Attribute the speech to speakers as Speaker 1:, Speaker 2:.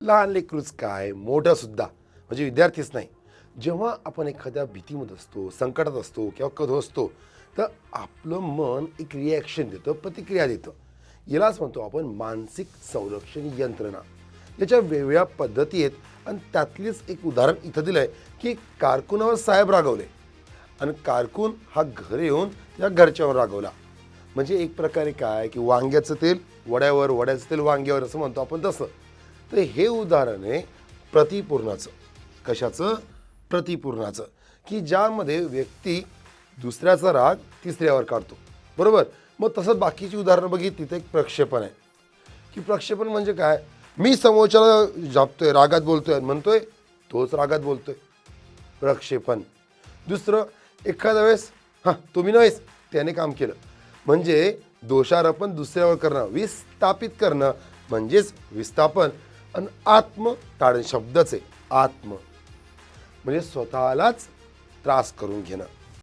Speaker 1: लहान लेकरूच काय मोठं सुद्धा म्हणजे विद्यार्थीच नाही, जेव्हा आपण एखाद्या भीतीमध्ये असतो, संकटात असतो किंवा कधी असतो, तर आपलं मन एक रिॲक्शन देतं, प्रतिक्रिया देतं. यालाच म्हणतो आपण मानसिक संरक्षण यंत्रणा. याच्या वेगवेगळ्या पद्धती आहेत आणि त्यातलीच एक उदाहरण इथं दिलं आहे की कारकुनावर साहेब रागवले आणि कारकून हा घरी येऊन त्या घरच्यावर रागवला. म्हणजे एक प्रकारे काय की वांग्याचं तेल वड्यावर, वड्याचं तेल वांग्यावर असं म्हणतो आपण तसं. तर हे उदाहरण आहे प्रतिपूर्णाचं. कशाचं? प्रतिपूर्णाचं. की ज्यामध्ये व्यक्ती दुसऱ्याचा राग तिसऱ्यावर काढतो, बरोबर. मग तसंच बाकीची उदाहरणं बघितली तर एक प्रक्षेपण आहे. की प्रक्षेपण म्हणजे काय? मी समोरच्याला जापतोय, रागात बोलतोय आणि म्हणतोय तोच रागात बोलतोय, प्रक्षेपण. दुसरं, एखाद्या वेळेस हां तुम्ही नव्हेच त्याने काम केलं, म्हणजे दोषारोपण दुसऱ्यावर करणं, विस्थापित करणं म्हणजेच विस्थापन. आणि आत्म ताडण शब्दच आहे आत्म, म्हणजे स्वतःलाच त्रास करून घेणं.